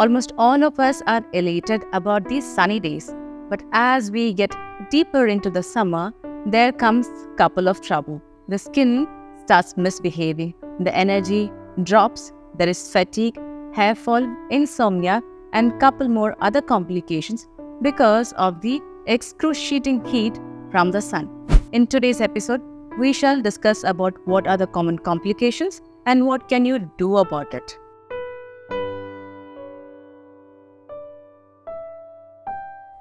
Almost all of us are elated about these sunny days. But as we get deeper into the summer, there comes a couple of trouble. The skin starts misbehaving, the energy drops, there is fatigue, hair fall, insomnia, and couple more other complications because of the excruciating heat from the sun. In today's episode, we shall discuss about what are the common complications and what can you do about it.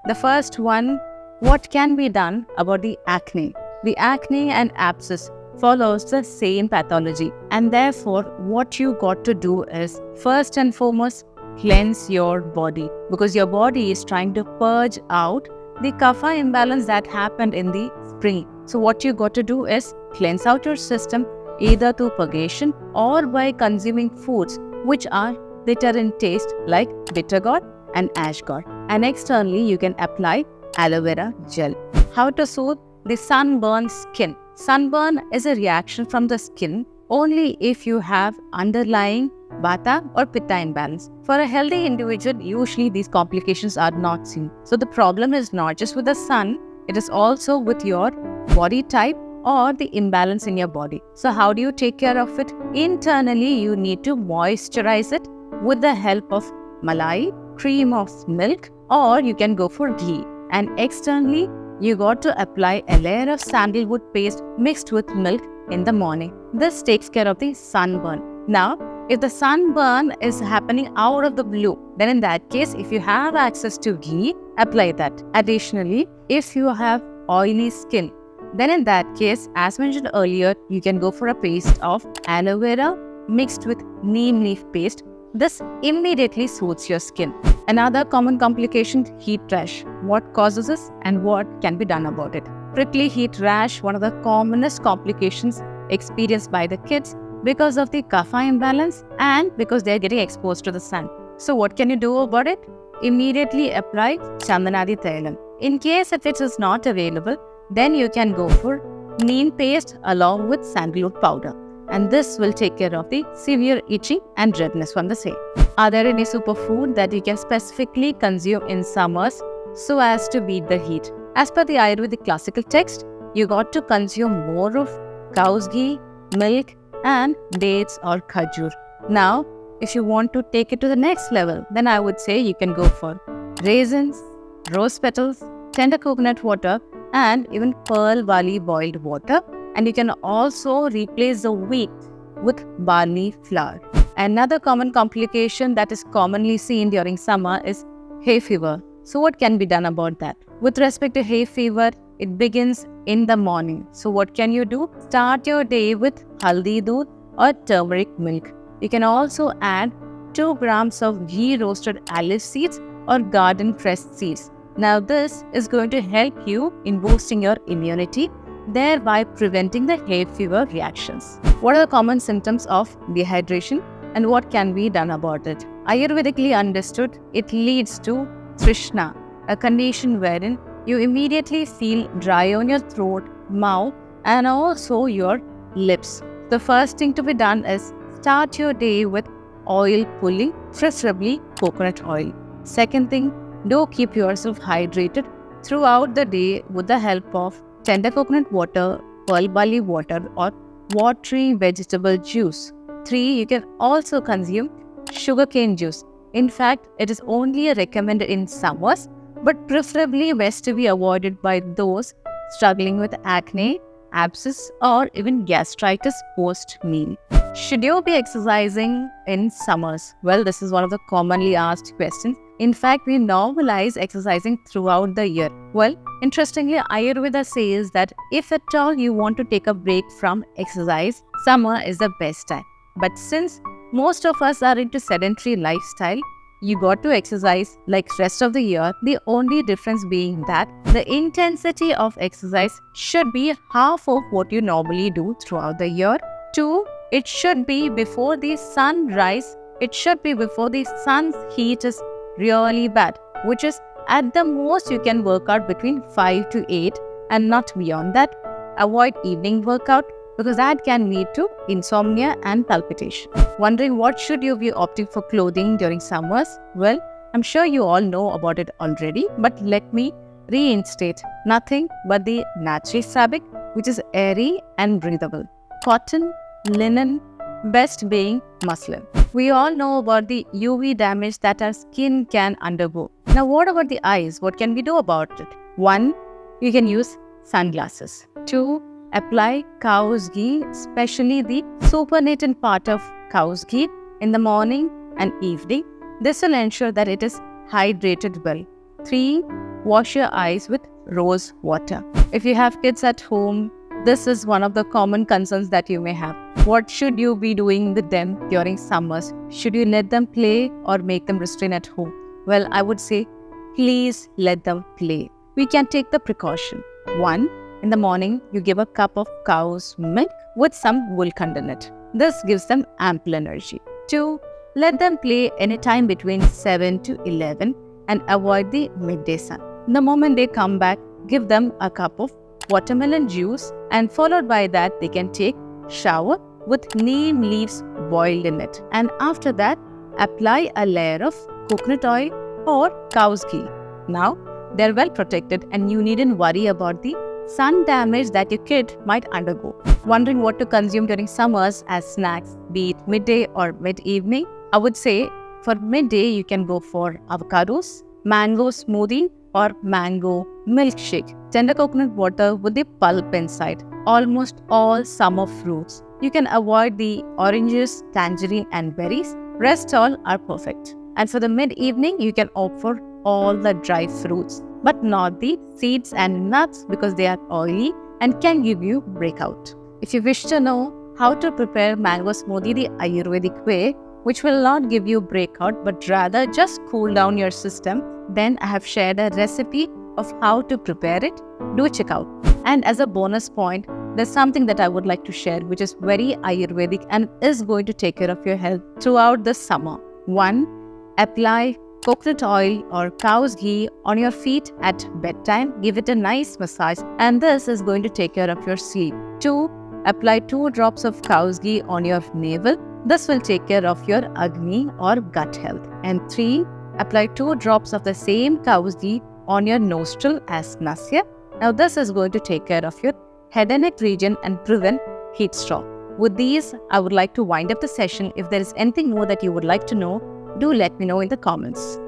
The first one, what can be done about the acne? The acne and abscess follows the same pathology, and therefore what you got to do is first and foremost cleanse your body, because your body is trying to purge out the kapha imbalance that happened in the spring. So what you got to do is cleanse out your system either through purgation or by consuming foods which are bitter in taste like bitter gourd and ash gourd. And externally you can apply aloe vera gel. How to soothe the sunburned skin? Sunburn is a reaction from the skin only if you have underlying vata or pitta imbalance. For a healthy individual, usually these complications are not seen. So the problem is not just with the sun, it is also with your body type or the imbalance in your body. So how do you take care of it? Internally, you need to moisturize it with the help of malai, cream of milk, or you can go for ghee. And externally, you got to apply a layer of sandalwood paste mixed with milk in the morning. This takes care of the sunburn. Now, if the sunburn is happening out of the blue, then in that case, if you have access to ghee, apply that. Additionally, if you have oily skin, then in that case, as mentioned earlier, you can go for a paste of aloe vera mixed with neem leaf paste. This immediately soothes your skin. Another common complication, heat rash. What causes this and what can be done about it? Prickly heat rash, one of the commonest complications experienced by the kids because of the kapha imbalance and because they are getting exposed to the sun. So what can you do about it? Immediately apply Chandanadi Thailam. In case if it is not available, then you can go for neem paste along with sandalwood powder. And this will take care of the severe itching and redness from the same. Are there any superfood that you can specifically consume in summers so as to beat the heat? As per the Ayurvedic classical text, you got to consume more of cow's ghee, milk, and dates or khajur. Now, if you want to take it to the next level, then I would say you can go for raisins, rose petals, tender coconut water, and even pearl barley boiled water. And you can also replace the wheat with barley flour. Another common complication that is commonly seen during summer is hay fever. So what can be done about that? With respect to hay fever, it begins in the morning. So what can you do? Start your day with haldi doodh or turmeric milk. You can also add 2 grams of ghee roasted alish seeds or garden cress seeds. Now this is going to help you in boosting your immunity, thereby preventing the hay fever reactions. What are the common symptoms of dehydration and what can be done about it? Ayurvedically understood, it leads to trishna, a condition wherein you immediately feel dry on your throat, mouth, and also your lips. The first thing to be done is start your day with oil pulling, preferably coconut oil. Second thing, do keep yourself hydrated throughout the day with the help of tender coconut water, pearl barley water, or watery vegetable juice. 3. You can also consume sugarcane juice. In fact, it is only recommended in summers, but preferably best to be avoided by those struggling with acne, abscess, or even gastritis post-meal. Should you be exercising in summers? Well, this is one of the commonly asked questions. In fact, we normalize exercising throughout the year. Well, interestingly, Ayurveda says that if at all you want to take a break from exercise, summer is the best time. But since most of us are into sedentary lifestyle, you got to exercise like rest of the year. The only difference being that the intensity of exercise should be half of what you normally do throughout the year. 2. It should be before the sunrise. It should be before the sun's heat is really bad, which is at the most you can work out between 5 to 8 and not beyond that. Avoid evening workout because that can lead to insomnia and palpitation. Wondering what should you be opting for clothing during summers? Well, I'm sure you all know about it already, but let me reinstate nothing but the natural fabric, which is airy and breathable. Cotton, linen, best being muslin. We all know about the UV damage that our skin can undergo. Now, what about the eyes? What can we do about it? 1. You can use sunglasses. 2. Apply cow's ghee, especially the supernatant part of cow's ghee, in the morning and evening. This will ensure that it is hydrated well. 3. Wash your eyes with rose water. If you have kids at home, this is one of the common concerns that you may have. What should you be doing with them during summers? Should you let them play or make them restrain at home? Well, I would say, please let them play. We can take the precaution. 1. In the morning, you give a cup of cow's milk with some Gulkand in it. This gives them ample energy. 2. Let them play anytime between 7 to 11 and avoid the midday sun. The moment they come back, give them a cup of watermelon juice, and followed by that, they can take shower with neem leaves boiled in it. And after that, apply a layer of coconut oil or cow's ghee. Now, they're well protected and you needn't worry about the sun damage that your kid might undergo. Wondering what to consume during summers as snacks, be it midday or mid-evening? I would say for midday, you can go for avocados, mango smoothie, or mango milkshake. Tender coconut water with the pulp inside. Almost all summer fruits. You can avoid the oranges, tangerine, and berries. Rest all are perfect. And for the mid-evening, you can opt for all the dry fruits, but not the seeds and nuts because they are oily and can give you breakout. If you wish to know how to prepare mango smoothie the Ayurvedic way, which will not give you breakout but rather just cool down your system, then I have shared a recipe of how to prepare it. Do check out. And as a bonus point, there's something that I would like to share which is very Ayurvedic and is going to take care of your health throughout the summer. 1. Apply coconut oil or cow's ghee on your feet at bedtime. Give it a nice massage and this is going to take care of your sleep. 2. Apply 2 drops of cow's ghee on your navel. This will take care of your Agni or gut health. And 3. Apply 2 drops of the same cow's ghee on your nostril as nasya. Now this is going to take care of your head and neck region and prevent heat stroke. With these, I would like to wind up the session. If there is anything more that you would like to know, do let me know in the comments.